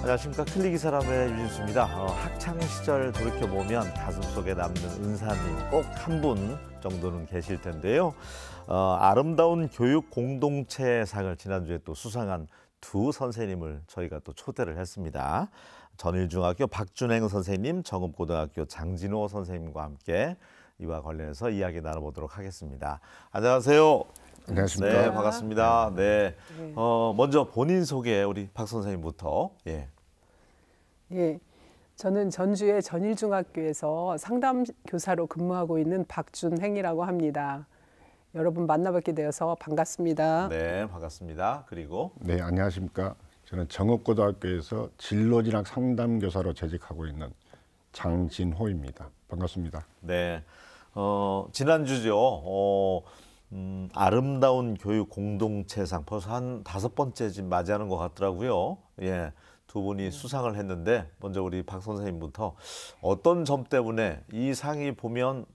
안녕하십니까. 클릭이 사람의 유진수입니다. 학창 시절 돌이켜보면 가슴속에 남는 은사님 꼭 한 분 정도는 계실 텐데요. 아름다운 교육 공동체상을 지난주에 또 수상한 두 선생님을 저희가 또 초대를 했습니다. 전일중학교 박준행 선생님, 정읍고등학교 장진호 선생님과 함께 이와 관련해서 이야기 나눠보도록 하겠습니다. 안녕하세요. 안녕하십니까. 네, 반갑습니다. 네. 먼저 본인 소개 우리 박 선생님부터. 예. 예. 저는 전주의 전일중학교에서 상담 교사로 근무하고 있는 박준행이라고 합니다. 여러분 만나뵙게 되어서 반갑습니다. 네, 반갑습니다. 그리고 네, 안녕하십니까. 저는 정읍고등학교에서 진로진학 상담교사로 재직하고 있는 장진호입니다. 반갑습니다. 네, 지난주죠. 아름다운 교육 공동체상 벌써 한 5번째쯤 맞이하는 것 같더라고요. 예, 두 분이 수상을 했는데 먼저 우리 박 선생님부터 어떤 점 때문에 이 상이 보면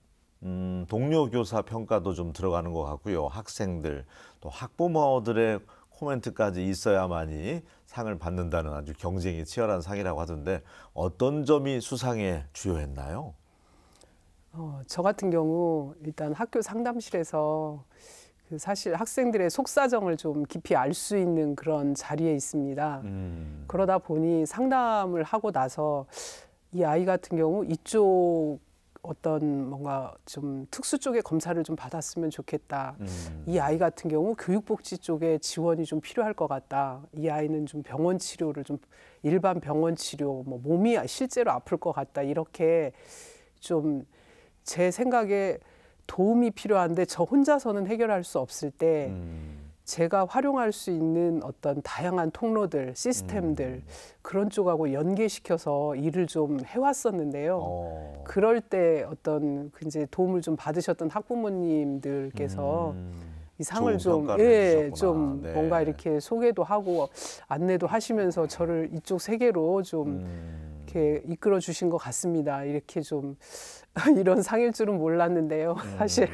동료 교사 평가도 좀 들어가는 것 같고요. 학생들 또 학부모들의 코멘트까지 있어야만이 상을 받는다는 아주 경쟁이 치열한 상이라고 하던데 어떤 점이 수상에 주요했나요? 저 같은 경우 일단 학교 상담실에서 사실 학생들의 속사정을 좀 깊이 알 수 있는 그런 자리에 있습니다. 그러다 보니 상담을 하고 나서 이 아이 같은 경우 이쪽 어떤 뭔가 좀 특수 쪽의 검사를 좀 받았으면 좋겠다. 이 아이 같은 경우 교육복지 쪽에 지원이 좀 필요할 것 같다. 이 아이는 좀 병원 치료를 좀 일반 병원 치료, 뭐 몸이 실제로 아플 것 같다. 이렇게 좀 제 생각에 도움이 필요한데 저 혼자서는 해결할 수 없을 때 제가 활용할 수 있는 어떤 다양한 통로들, 시스템들 그런 쪽하고 연계시켜서 일을 좀 해왔었는데요. 그럴 때 어떤 이제 도움을 좀 받으셨던 학부모님들께서 이 상을 좀, 좀 네. 뭔가 이렇게 소개도 하고 안내도 하시면서 저를 이쪽 세계로 좀 이렇게 이끌어 주신 것 같습니다. 이렇게 좀 이런 상일 줄은 몰랐는데요. 사실.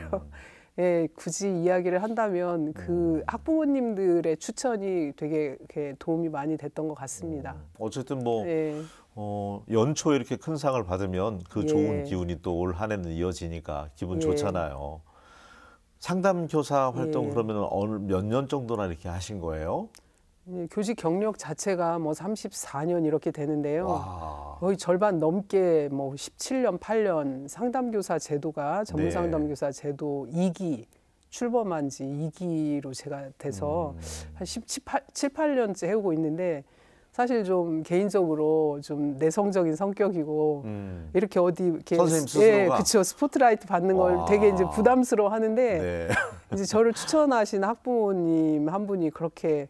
예, 굳이 이야기를 한다면 그 학부모님들의 추천이 되게 이렇게 도움이 많이 됐던 것 같습니다. 어쨌든 뭐 예. 연초 이렇게 큰 상을 받으면 그 좋은 예. 기운이 또 올 한 해는 이어지니까 기분 예. 좋잖아요. 상담 교사 활동 예. 그러면 몇 년 정도나 이렇게 하신 거예요? 예, 교직 경력 자체가 뭐 34년 이렇게 되는데요. 와. 거의 절반 넘게 뭐 17년, 8년 상담교사 제도가 전문상담교사 제도 2기 출범한 지 2기로 제가 돼서 한 7, 8년째 해오고 있는데 사실 좀 개인적으로 좀 내성적인 성격이고 이렇게 어디 이렇게 선생님 스스로가? 예, 그렇죠. 스포트라이트 받는 걸 와. 되게 이제 부담스러워 하는데 네. 이제 저를 추천하신 학부모님 한 분이 그렇게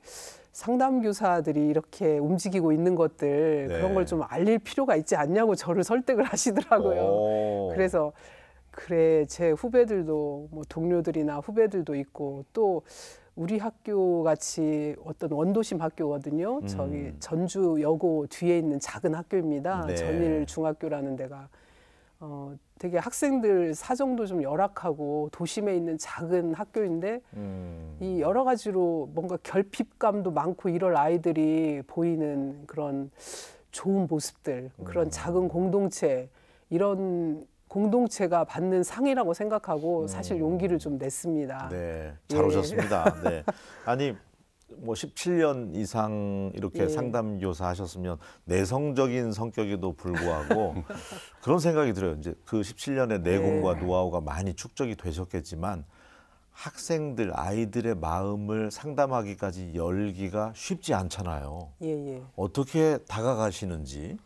상담교사들이 이렇게 움직이고 있는 것들 네. 그런 걸 좀 알릴 필요가 있지 않냐고 저를 설득을 하시더라고요. 그래서 그래 제 후배들도 뭐 동료들이나 후배들도 있고 또 우리 학교 같이 어떤 원도심 학교거든요. 저기 전주 여고 뒤에 있는 작은 학교입니다. 네. 전일중학교라는 데가 되게 학생들 사정도 좀 열악하고 도심에 있는 작은 학교인데 이 여러 가지로 뭔가 결핍감도 많고 이럴 아이들이 보이는 그런 좋은 모습들, 그런 작은 공동체, 이런 공동체가 받는 상이라고 생각하고 사실 용기를 좀 냈습니다. 네, 잘 예. 오셨습니다. 네. 아니 뭐 17년 이상 이렇게 예. 상담교사 하셨으면 내성적인 성격에도 불구하고 그런 생각이 들어요. 이제 그 17년의 내공과 노하우가 많이 축적이 되셨겠지만 학생들, 아이들의 마음을 상담하기까지 열기가 쉽지 않잖아요. 예. 어떻게 다가가시는지.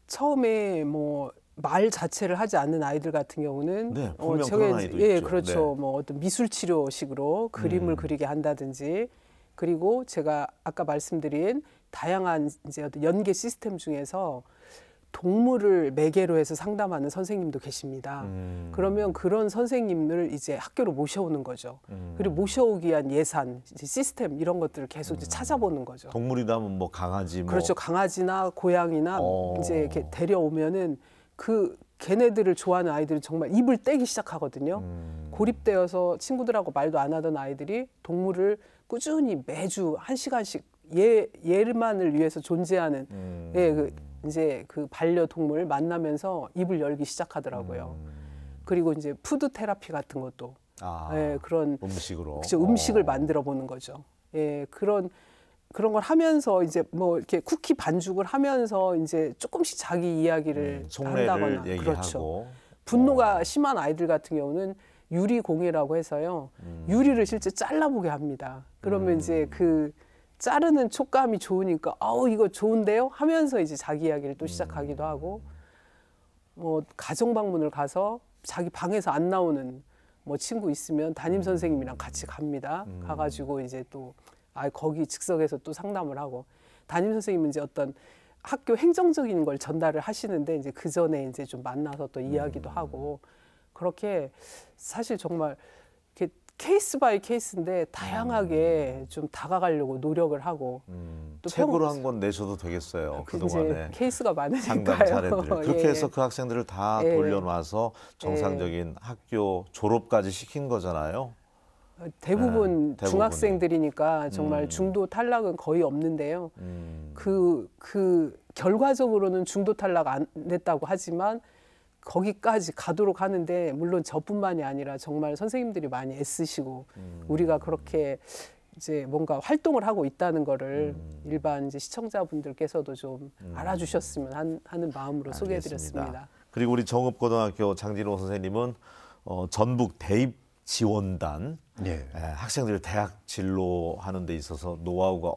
처음에 뭐 말 자체를 하지 않는 아이들 같은 경우는 네, 분명 그런 아이도 예, 있죠. 그렇죠. 네. 뭐 어떤 미술 치료식으로 그림을 그리게 한다든지 그리고 제가 아까 말씀드린 다양한 이제 어떤 연계 시스템 중에서 동물을 매개로 해서 상담하는 선생님도 계십니다. 그러면 그런 선생님을 이제 학교로 모셔오는 거죠. 그리고 모셔오기 위한 예산, 이제 시스템 이런 것들을 계속 이제 찾아보는 거죠. 동물이라면 뭐 강아지, 뭐 그렇죠. 강아지나 고양이나 이제 이렇게 데려오면은 그 걔네들을 좋아하는 아이들이 정말 입을 떼기 시작하거든요. 고립되어서 친구들하고 말도 안 하던 아이들이 동물을 꾸준히 매주 1시간씩 얘만을 위해서 존재하는 이제 그 반려동물 만나면서 입을 열기 시작하더라고요. 그리고 이제 푸드 테라피 같은 것도 그런 음식으로 그쵸, 음식을 만들어 보는 거죠. 그런 걸 하면서 이제 뭐 이렇게 쿠키 반죽을 하면서 이제 조금씩 자기 이야기를 속내를 한다거나 얘기하고 그렇죠. 분노가 심한 아이들 같은 경우는 유리공예라고 해서요. 유리를 실제 잘라보게 합니다. 그러면 이제 그 자르는 촉감이 좋으니까 아우 이거 좋은데요? 하면서 이제 자기 이야기를 또 시작하기도 하고 뭐 가정 방문을 가서 자기 방에서 안 나오는 뭐 친구 있으면 담임 선생님이랑 같이 갑니다. 가가지고 이제 또 거기 즉석에서 또 상담을 하고 담임 선생님은 이제 어떤 학교 행정적인 걸 전달을 하시는데 이제 그 전에 이제 좀 만나서 또 이야기도 하고 그렇게 사실 정말 이렇게 케이스 바이 케이스인데 다양하게 좀 다가가려고 노력을 하고 또 책으로 한 권 내셔도 되겠어요. 그동안에 케이스가 많으니까요. 상담 사례들 그렇게 해서 그 학생들을 다 돌려놔서 정상적인 학교 졸업까지 시킨 거잖아요. 대부분 중학생들이니까 정말 중도 탈락은 거의 없는데요. 그 결과적으로는 중도 탈락 안 냈다고 하지만 거기까지 가도록 하는데 물론 저뿐만이 아니라 정말 선생님들이 많이 애쓰시고 우리가 그렇게 이제 뭔가 활동을 하고 있다는 거를 일반 이제 시청자분들께서도 좀 알아주셨으면 하는 마음으로 소개해드렸습니다. 그리고 우리 정읍고등학교 장진호 선생님은 전북 대입 지원단 학생들 대학 진로하는 데 있어서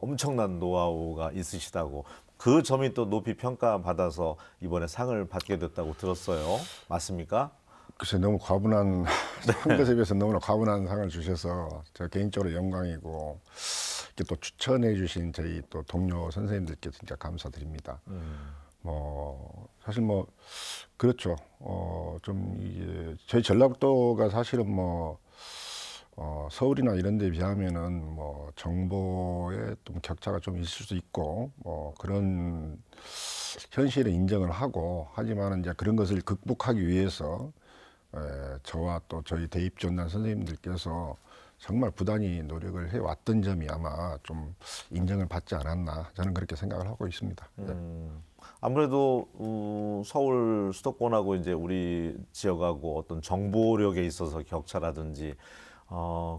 엄청난 노하우가 있으시다고 그 점이 또 높이 평가받아서 이번에 상을 받게 됐다고 들었어요. 맞습니까? 글쎄 너무 과분한 한 것에 비해서 너무나 과분한 상을 주셔서 제가 개인적으로 영광이고 이렇게 또 추천해 주신 저희 또 동료 선생님들께 진짜 감사드립니다. 뭐 사실 뭐 그렇죠. 좀 이게 저희 전라북도가 사실은 뭐 서울이나 이런 데 비하면은 뭐 정보의 좀 격차가 좀 있을 수 있고 뭐 그런 현실을 인정을 하고 하지만은 이제 그런 것을 극복하기 위해서 저와 또 저희 대입전단 선생님들께서 정말 부단히 노력을 해왔던 점이 아마 좀 인정을 받지 않았나 저는 그렇게 생각을 하고 있습니다. 아무래도 서울 수도권하고 이제 우리 지역하고 어떤 정보력에 있어서 격차라든지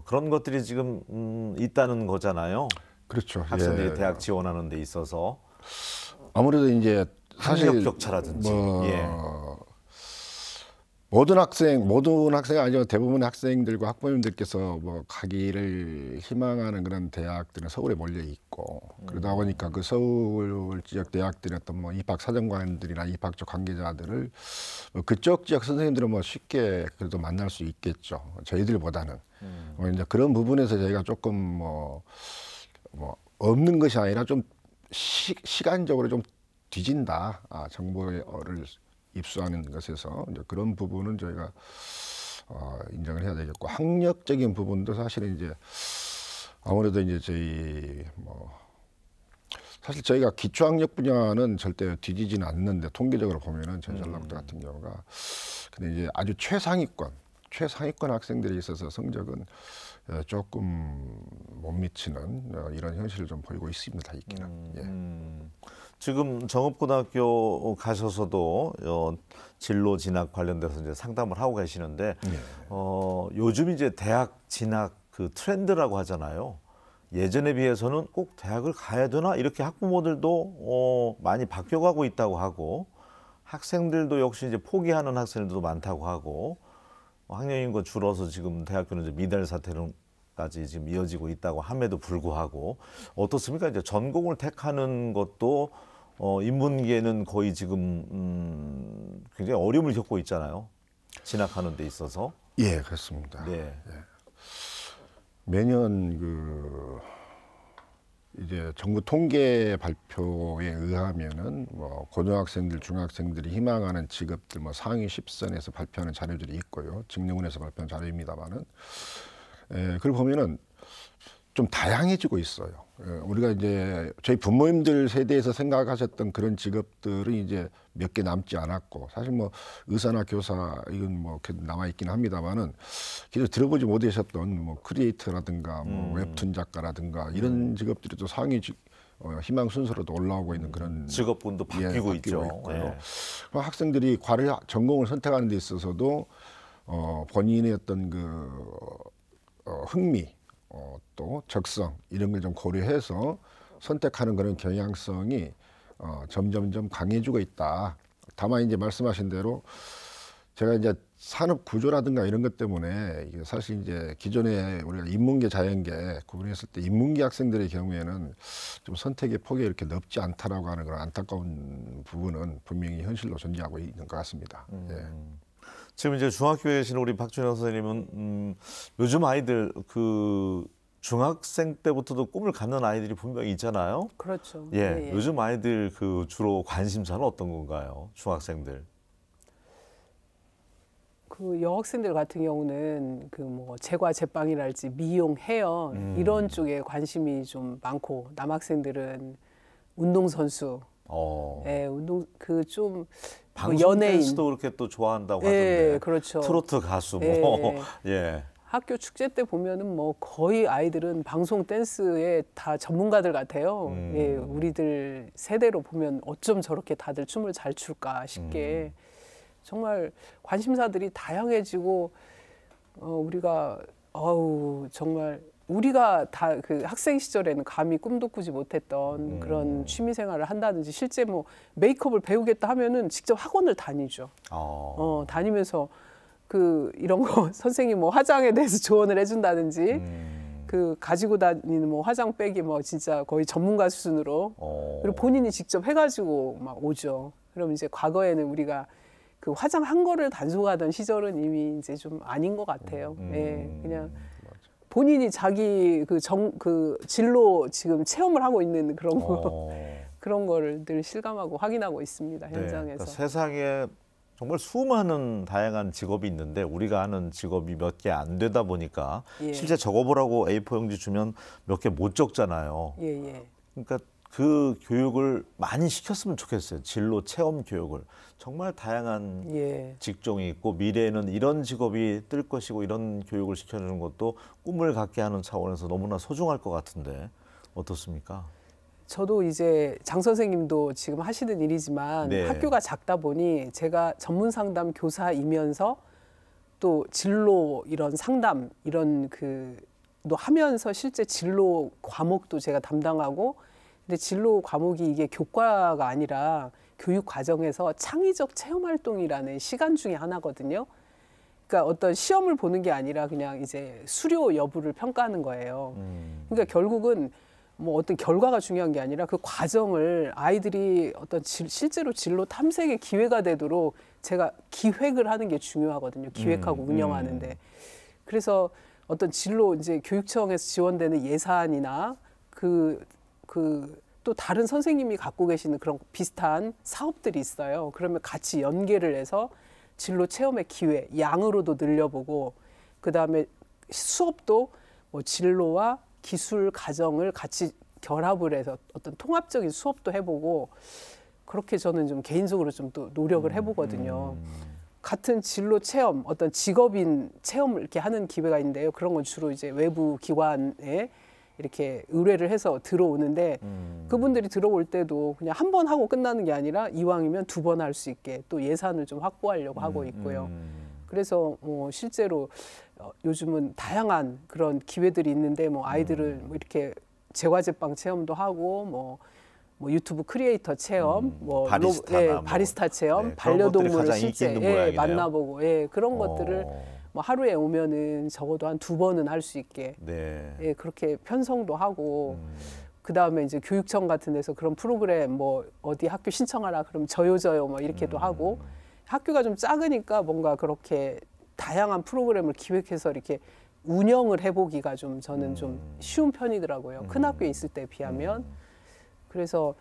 그런 것들이 지금 있다는 거잖아요. 그렇죠. 학생들이 대학 지원하는 데 있어서 아무래도 이제 사실 학력 격차라든지 모든 학생이 아니지만 대부분의 학생들과 학부모님들께서 뭐 가기를 희망하는 그런 대학들은 서울에 몰려 있고 그러다 보니까 그 서울 지역 대학들의 어떤 뭐 입학 사정관들이나 입학처 관계자들을 그쪽 지역 선생님들은 뭐 쉽게 그래도 만날 수 있겠죠. 저희들보다는 이제 그런 부분에서 저희가 조금 뭐 없는 것이 아니라 좀 시간적으로 좀 뒤진다. 정보를 입수하는 것에서 이제 그런 부분은 저희가 인정을 해야 되겠고 학력적인 부분도 사실은 이제 아무래도 이제 저희 사실 저희가 기초학력 분야는 절대 뒤지지는 않는데 통계적으로 보면은 전라북도 같은 경우가 근데 이제 아주 최상위권 학생들이 있어서 성적은 조금 못 미치는 이런 현실을 좀 보이고 있습니다. 있기는. 지금 정읍고등학교 가셔서도 진로 진학 관련돼서 이제 상담을 하고 계시는데 요즘 이제 대학 진학 그 트렌드라고 하잖아요. 예전에 비해서는 꼭 대학을 가야 되나 이렇게 학부모들도 많이 바뀌어가고 있다고 하고 학생들도 역시 이제 포기하는 학생들도 많다고 하고 학령 인구가 줄어서 지금 대학교는 이제 미달 사태까지 지금 이어지고 있다고 함에도 불구하고 어떻습니까? 이제 전공을 택하는 것도 인문계는 거의 지금 굉장히 어려움을 겪고 있잖아요. 진학하는 데 있어서. 예, 그렇습니다. 네. 예. 매년 이제 정부 통계 발표에 의하면은 뭐 고등학생들, 중학생들이 희망하는 직업들 뭐 상위 10선에서 발표하는 자료들이 있고요. 직능원에서 발표한 자료입니다만은 그걸 보면은 좀 다양해지고 있어요. 우리가 이제 저희 부모님들 세대에서 생각하셨던 그런 직업들은 이제 몇 개 남지 않았고 사실 뭐 의사나 교사 이건 뭐 남아 있긴 합니다만은 기존에 들어보지 못하셨던 뭐 크리에이터라든가 뭐 웹툰 작가라든가 이런 직업들이 또 상위 희망 순서로도 올라오고 있는 그런 직업군도 바뀌고 있죠. 있고요. 예. 학생들이 전공을 선택하는 데 있어서도 본인의 어떤 흥미, 또 적성 이런 걸 좀 고려해서 선택하는 그런 경향성이 점점점 강해지고 있다. 다만 이제 말씀하신 대로 제가 이제 산업 구조라든가 이런 것 때문에 이게 사실 이제 기존에 우리가 인문계 자연계 구분했을 때 인문계 학생들의 경우에는 좀 선택의 폭이 이렇게 넓지 않다라고 하는 그런 안타까운 부분은 분명히 현실로 존재하고 있는 것 같습니다. 예. 지금 이제 중학교에 계신 우리 박준영 선생님은 요즘 아이들 그 중학생 때부터도 꿈을 갖는 아이들이 분명히 있잖아요. 그렇죠. 예, 요즘 아이들 그 주로 관심사는 어떤 건가요? 중학생들. 그 여학생들 같은 경우는 그 뭐 제과 제빵이랄지 미용 헤어 이런 쪽에 관심이 좀 많고 남학생들은 운동 선수, 예, 운동 그 좀 방송 연예인 댄스도 그렇게 또 좋아한다고 예, 하던데. 그렇죠. 트로트 가수 뭐. 예. 예. 학교 축제 때 보면은 뭐 거의 아이들은 방송 댄스에 다 전문가들 같아요. 예, 우리들 세대로 보면 어쩜 저렇게 다들 춤을 잘 출까 싶게 정말 관심사들이 다양해지고 우리가 정말 우리가 다 그 학생 시절에는 감히 꿈도 꾸지 못했던 그런 취미 생활을 한다든지 실제 뭐 메이크업을 배우겠다 하면은 직접 학원을 다니죠. 다니면서 그 이런 거 선생님 뭐 화장에 대해서 조언을 해준다든지 그 가지고 다니는 뭐 화장백이 뭐 진짜 거의 전문가 수준으로 그리고 본인이 직접 해가지고 막 오죠. 그럼 이제 과거에는 우리가 그 화장한 거를 단속하던 시절은 이미 이제 좀 아닌 것 같아요. 예, 그냥 본인이 자기 그 진로 지금 체험을 하고 있는 그런 거 그런 거를 늘 실감하고 확인하고 있습니다. 현장에서. 네, 그러니까 세상에 정말 수많은 다양한 직업이 있는데 우리가 아는 직업이 몇 개 안 되다 보니까 예. 실제 적어보라고 A4 용지 주면 몇 개 못 적잖아요. 예. 그러니까 그 교육을 많이 시켰으면 좋겠어요. 진로 체험 교육을. 정말 다양한 예. 직종이 있고 미래에는 이런 직업이 뜰 것이고 이런 교육을 시켜주는 것도 꿈을 갖게 하는 차원에서 너무나 소중할 것 같은데 어떻습니까? 저도 이제 장 선생님도 지금 하시는 일이지만 네. 학교가 작다 보니 제가 전문 상담 교사이면서 또 진로 이런 상담 이런 그도 하면서 실제 진로 과목도 제가 담당하고 근데 진로 과목이 이게 교과가 아니라 교육 과정에서 창의적 체험 활동이라는 시간 중에 하나거든요. 그러니까 어떤 시험을 보는 게 아니라 그냥 이제 수료 여부를 평가하는 거예요. 그러니까 결국은 뭐 어떤 결과가 중요한 게 아니라 그 과정을 아이들이 어떤 실제로 진로 탐색의 기회가 되도록 제가 기획을 하는 게 중요하거든요. 기획하고 운영하는데. 그래서 어떤 진로 이제 교육청에서 지원되는 예산이나 또 다른 선생님이 갖고 계시는 그런 비슷한 사업들이 있어요. 그러면 같이 연계를 해서 진로 체험의 기회, 양으로도 늘려보고 그다음에 수업도 뭐 진로와 기술 과정을 같이 결합을 해서 어떤 통합적인 수업도 해보고 그렇게 저는 좀 개인적으로 좀 또 노력을 해보거든요. 같은 진로 체험, 어떤 직업인 체험을 이렇게 하는 기회가 있는데요. 그런 건 주로 이제 외부 기관에 이렇게 의뢰를 해서 들어오는데 그분들이 들어올 때도 그냥 한 번 하고 끝나는 게 아니라 이왕이면 두 번 할 수 있게 또 예산을 좀 확보하려고 하고 있고요. 그래서 실제로 요즘은 다양한 그런 기회들이 있는데 뭐 아이들을 뭐 이렇게 제과제빵 체험도 하고 뭐 유튜브 크리에이터 체험, 바리스타 체험, 네, 반려동물을 실제 만나보고 그런 것들을 뭐 하루에 오면은 적어도 한 2번은 할 수 있게 그렇게 편성도 하고 그 다음에 이제 교육청 같은 데서 그런 프로그램 뭐 어디 학교 신청하라 그러면 저요 뭐 이렇게도 하고 학교가 좀 작으니까 뭔가 그렇게 다양한 프로그램을 기획해서 이렇게 운영을 해보기가 좀 저는 좀 쉬운 편이더라고요. 큰 학교에 있을 때에 비하면. 그래서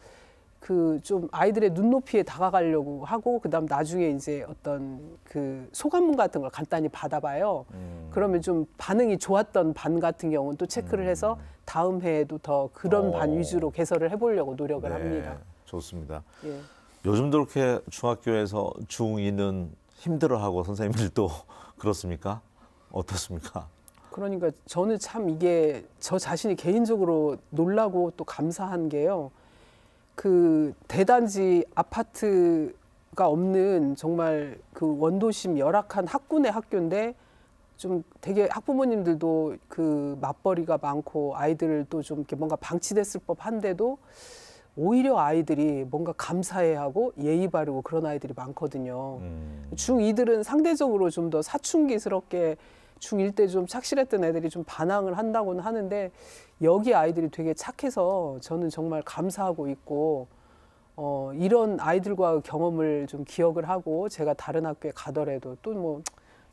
그 좀 아이들의 눈높이에 다가가려고 하고 그다음 나중에 이제 어떤 그 소감문 같은 걸 간단히 받아봐요. 그러면 좀 반응이 좋았던 반 같은 경우는 또 체크를 해서 다음 해에도 더 그런 반 위주로 개설을 해보려고 노력을 합니다. 좋습니다. 예. 요즘도 그렇게 중학교에서 중2는 힘들어하고 선생님들도 그렇습니까? 어떻습니까? 그러니까 저는 참 이게 저 자신이 개인적으로 놀라고 또 감사한 게요. 그 대단지 아파트가 없는 정말 그 원도심 열악한 학군의 학교인데 좀 되게 학부모님들도 그 맞벌이가 많고 아이들도 좀 이렇게 뭔가 방치됐을 법한데도 오히려 아이들이 뭔가 감사해하고 예의 바르고 그런 아이들이 많거든요. 중2들은 상대적으로 좀 더 사춘기스럽게 중1 때 좀 착실했던 애들이 좀 반항을 한다고는 하는데 여기 아이들이 되게 착해서 저는 정말 감사하고 있고 이런 아이들과 경험을 좀 기억을 하고 제가 다른 학교에 가더라도 또 뭐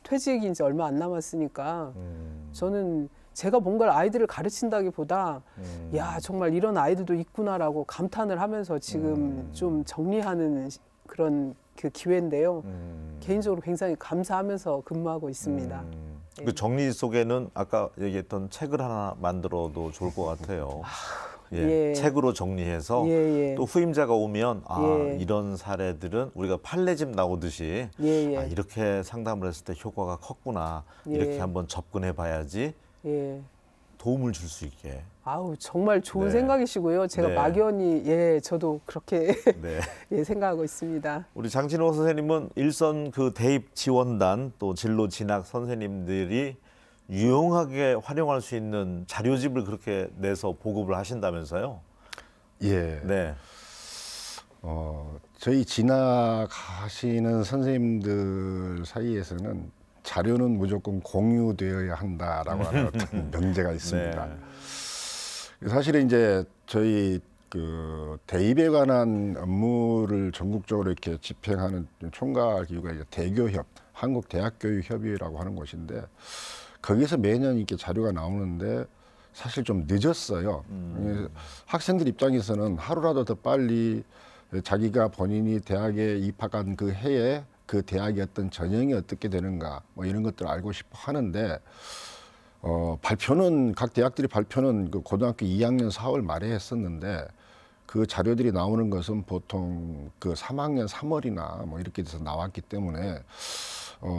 퇴직이 이제 얼마 안 남았으니까 저는 제가 뭔가를 아이들을 가르친다기보다 야 정말 이런 아이들도 있구나라고 감탄을 하면서 지금 좀 정리하는 그런 그 기회인데요. 개인적으로 굉장히 감사하면서 근무하고 있습니다. 그 정리 속에는 아까 얘기했던 책을 하나 만들어도 좋을 것 같아요. 예, 예. 책으로 정리해서 예, 예. 또 후임자가 오면 예. 이런 사례들은 우리가 판례집 나오듯이 예, 예. 이렇게 상담을 했을 때 효과가 컸구나. 예. 이렇게 한번 접근해 봐야지 예. 도움을 줄 수 있게. 아우 정말 좋은 네. 생각이시고요. 제가 네. 막연히 저도 그렇게 네. 예, 생각하고 있습니다. 우리 장진호 선생님은 일선 그 대입 지원단 또 진로 진학 선생님들이 유용하게 활용할 수 있는 자료집을 그렇게 내서 보급을 하신다면서요? 예. 네. 저희 진학하시는 선생님들 사이에서는 자료는 무조건 공유되어야 한다라고 하는 어떤 명제가 있습니다. 네. 사실은 이제 저희 그 대입에 관한 업무를 전국적으로 이렇게 집행하는 총괄 기구가 이제 대교협, 한국대학교육협의회라고 하는 곳인데 거기서 매년 이렇게 자료가 나오는데 사실 좀 늦었어요. 학생들 입장에서는 하루라도 더 빨리 자기가 본인이 대학에 입학한 그 해에 그 대학의 어떤 전형이 어떻게 되는가 뭐 이런 것들을 알고 싶어 하는데 발표는 각 대학들이 발표는 그 고등학교 2학년 4월 말에 했었는데 그 자료들이 나오는 것은 보통 그 3학년 3월이나 뭐 이렇게 돼서 나왔기 때문에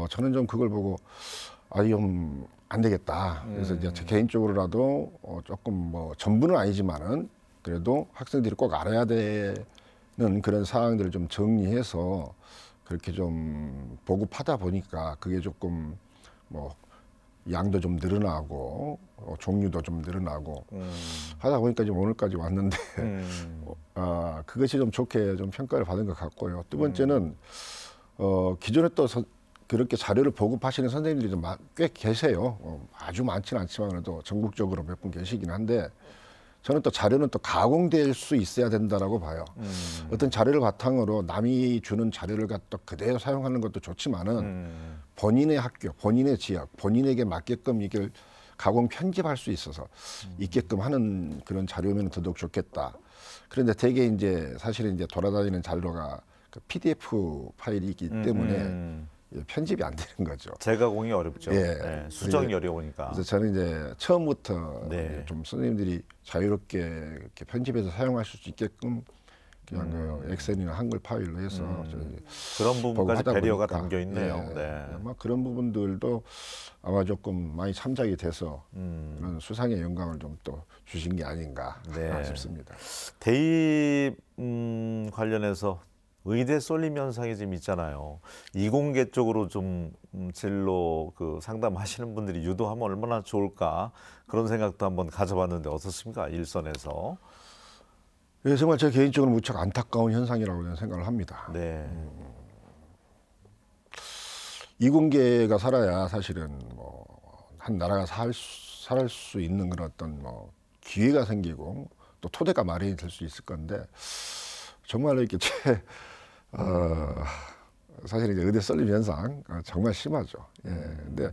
저는 좀 그걸 보고 좀 안 되겠다. 그래서 이제 제 개인적으로라도 조금 뭐 전부는 아니지만은 그래도 학생들이 꼭 알아야 되는 그런 사항들을 좀 정리해서 그렇게 좀 보급하다 보니까 그게 조금 뭐 양도 좀 늘어나고 종류도 좀 늘어나고 하다 보니까 지금 오늘까지 왔는데 그것이 좀 좋게 좀 평가를 받은 것 같고요. 두 번째는 기존에 또 그렇게 자료를 보급하시는 선생님들이 좀 꽤 계세요. 아주 많지는 않지만 그래도 전국적으로 몇 분 계시긴 한데 저는 또 자료는 또 가공될 수 있어야 된다라고 봐요. 어떤 자료를 바탕으로 남이 주는 자료를 갖다 그대로 사용하는 것도 좋지만은 본인의 학교, 본인의 지역, 본인에게 맞게끔 이걸 가공 편집할 수 있어서 있게끔 하는 그런 자료면 더더욱 좋겠다. 그런데 대개 이제 사실은 이제 돌아다니는 자료가 그 PDF 파일이기 때문에 편집이 안 되는 거죠. 재가공이 어렵죠. 예. 네, 수정이 어려우니까. 그래서 저는 이제 처음부터 네. 좀 선생님들이 자유롭게 이렇게 편집해서 사용하실 수 있게끔 그냥 그 엑셀이나 한글 파일로 해서 그런 부분까지 하다 배려가 보니까, 담겨 있네요. 예, 네. 아마 그런 부분들도 아마 조금 많이 참작이 돼서 그런 수상의 영광을 좀 또 주신 게 아닌가 네. 싶습니다. 대입 관련해서 의대 쏠림 현상이 좀 있잖아요. 이공계 쪽으로 좀 진로 그 상담하시는 분들이 유도하면 얼마나 좋을까 그런 생각도 한번 가져봤는데 어떻습니까? 일선에서. 예, 정말 제 개인적으로 무척 안타까운 현상이라고 저는 생각을 합니다. 네. 이공계가 살아야 사실은 뭐 한 나라가 살 수 있는 그런 어떤 뭐 기회가 생기고 또 토대가 마련이 될 수 있을 건데 정말로 이렇게 사실 이제 의대 쏠림 현상 정말 심하죠. 예. 근데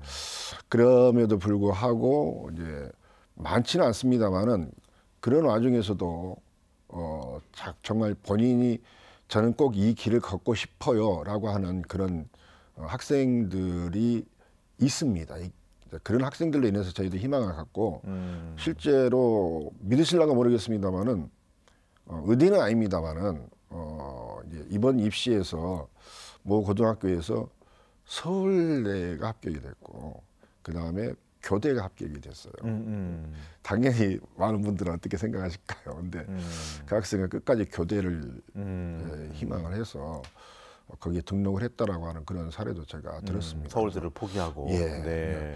그럼에도 불구하고 이제 많지는 않습니다만은 그런 와중에서도 정말 본인이 저는 꼭 이 길을 걷고 싶어요라고 하는 그런 학생들이 있습니다. 그런 학생들로 인해서 저희도 희망을 갖고 실제로 믿으실랑가 모르겠습니다만은 의대는 아닙니다만은 이제 이번 입시에서 모 고등학교에서 서울대가 합격이 됐고 그 다음에 교대가 합격이 됐어요. 당연히 많은 분들은 어떻게 생각하실까요? 근데 그 학생은 끝까지 교대를 희망을 해서 거기에 등록을 했다라고 하는 그런 사례도 제가 들었습니다. 서울대를 포기하고. 예. 네.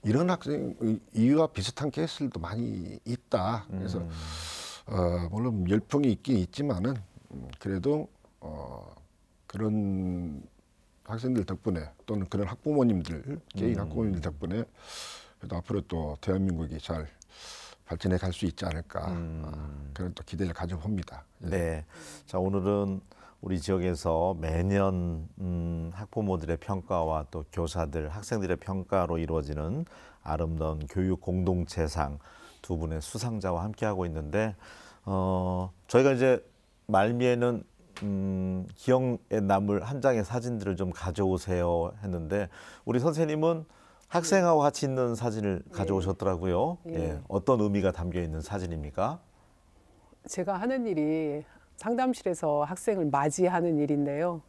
이런 학생 이와 비슷한 케이스들도 많이 있다. 그래서 물론 열풍이 있긴 있지만은 그래도 그런 학생들 덕분에 또는 그런 학부모님들 개인 학부모님들 덕분에 그래도 앞으로 또 대한민국이 잘 발전해 갈 수 있지 않을까 그런 또 기대를 가져봅니다. 예. 네. 자, 오늘은 우리 지역에서 매년 학부모들의 평가와 또 교사들, 학생들의 평가로 이루어지는 아름다운 교육 공동체상 두 분의 수상자와 함께하고 있는데 저희가 이제 말미에는 기억에 남을 한 장의 사진들을 좀 가져오세요 했는데 우리 선생님은 학생하고 같이 있는 사진을 가져오셨더라고요. 예. 예. 어떤 의미가 담겨 있는 사진입니까? 제가 하는 일이 상담실에서 학생을 맞이하는 일인데요.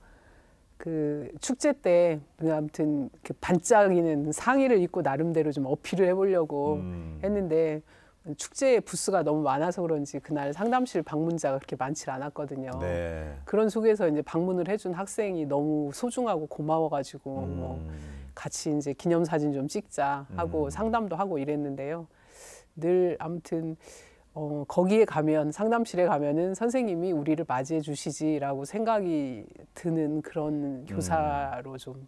그 축제 때 아무튼 그 반짝이는 상의를 입고 나름대로 좀 어필을 해보려고 했는데 축제에 부스가 너무 많아서 그런지 그날 상담실 방문자가 그렇게 많지 않았거든요. 네. 그런 속에서 이제 방문을 해준 학생이 너무 소중하고 고마워가지고 뭐 같이 이제 기념사진 좀 찍자 하고 상담도 하고 이랬는데요. 늘 아무튼 거기에 가면 상담실에 가면은 선생님이 우리를 맞이해 주시지라고 생각이 드는 그런 교사로 좀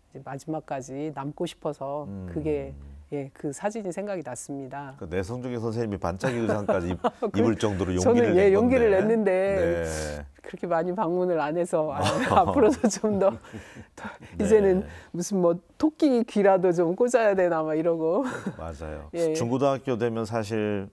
이제 마지막까지 남고 싶어서 그게 예, 그 사진이 생각이 났습니다. 그 내성적인 선생님이 반짝이 의상까지 입을 정도로 용기를 저는 낸 용기를 건데. 냈는데 네. 그렇게 많이 방문을 안 해서 앞으로도 좀 더 이제는 무슨 뭐 토끼 귀라도 좀 꽂아야 되나 막 이러고. 맞아요. 예. 중고등학교 되면 사실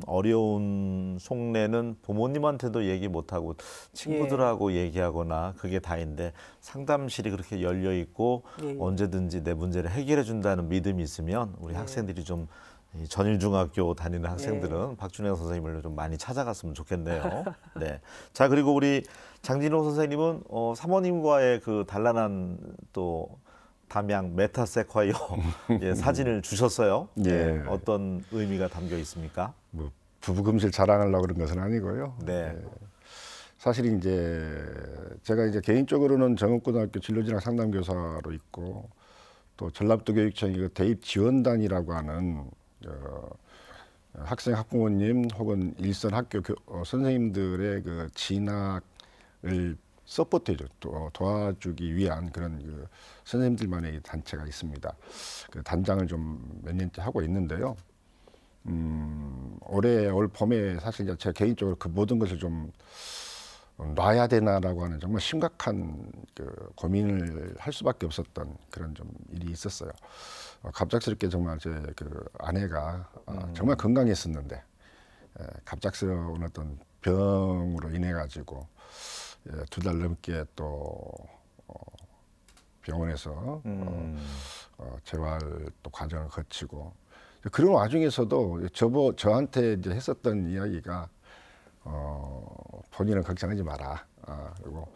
어려운 속내는 부모님한테도 얘기 못하고 친구들하고 얘기하거나 그게 다인데 상담실이 그렇게 열려 있고 예. 언제든지 내 문제를 해결해 준다는 믿음이 있으면 우리 학생들이 좀 이 전일중학교 다니는 학생들은 박준영 선생님을 좀 많이 찾아갔으면 좋겠네요. 네. 자, 그리고 우리 장진호 선생님은 사모님과의 그 단란한 또 담양 메타세콰이어 예, 사진을 주셨어요. 예. 어떤 의미가 담겨 있습니까? 뭐 부부금실 자랑하려고 그런 것은 아니고요. 네. 사실 이제 제가 이제 개인적으로는 정읍고등학교 진로진학 상담교사로 있고 또 전라북도 교육청이 그 대입 지원단이라고 하는 학생 학부모님 혹은 일선 학교 선생님들의 그 진학을 서포트해줘 도와주기 위한 그런 그 선생님들만의 단체가 있습니다. 그 단장을 좀 몇 년째 하고 있는데요. 올 봄에 사실 제가 개인적으로 그 모든 것을 좀 놔야 되나라고 하는 정말 심각한 그 고민을 할 수밖에 없었던 그런 좀 일이 있었어요. 갑작스럽게 정말 제 그 아내가 정말 건강했었는데 갑작스러운 어떤 병으로 인해 가지고 2달 넘게 또 병원에서 재활 또 과정을 거치고 그런 와중에서도 저한테 이제 했었던 이야기가 본인은 걱정하지 마라. 그리고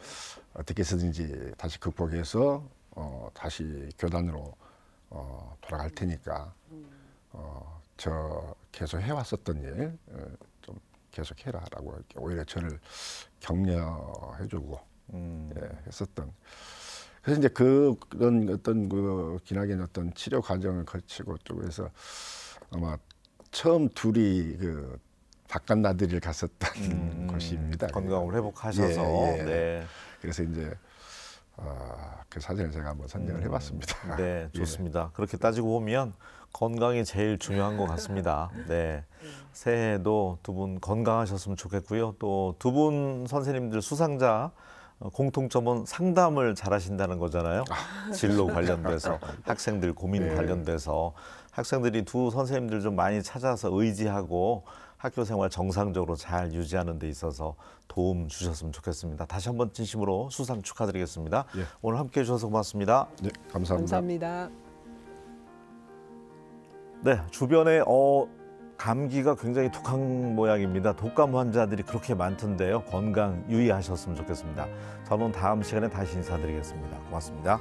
어떻게 해서든지 다시 극복해서 다시 교단으로 돌아갈 테니까 저 계속 해왔었던 일 좀 계속 해라라고 이렇게 오히려 저를 격려해주고 했었던. 그래서 이제 그런 어떤 그 기나긴 어떤 치료 과정을 거치고 또 해서 아마 처음 둘이 그 바깥나들이를 갔었던 곳입니다. 건강을 회복하셔서. 예. 네. 그래서 이제 그 사진을 제가 한번 선정을 해봤습니다. 네, 좋습니다. 그렇게 따지고 보면 건강이 제일 중요한 것 같습니다. 네, 새해에도 두 분 건강하셨으면 좋겠고요. 또 두 분 선생님들 수상자 공통점은 상담을 잘하신다는 거잖아요. 진로 관련돼서 학생들 고민 관련돼서 학생들이 두 선생님들 좀 많이 찾아서 의지하고 학교 생활 정상적으로 잘 유지하는 데 있어서 도움 주셨으면 좋겠습니다. 다시 한번 진심으로 수상 축하드리겠습니다. 예. 오늘 함께해 주셔서 고맙습니다. 네, 감사합니다. 감사합니다. 네, 주변에 감기가 굉장히 독한 모양입니다. 독감 환자들이 그렇게 많던데요. 건강 유의하셨으면 좋겠습니다. 저는 다음 시간에 다시 인사드리겠습니다. 고맙습니다.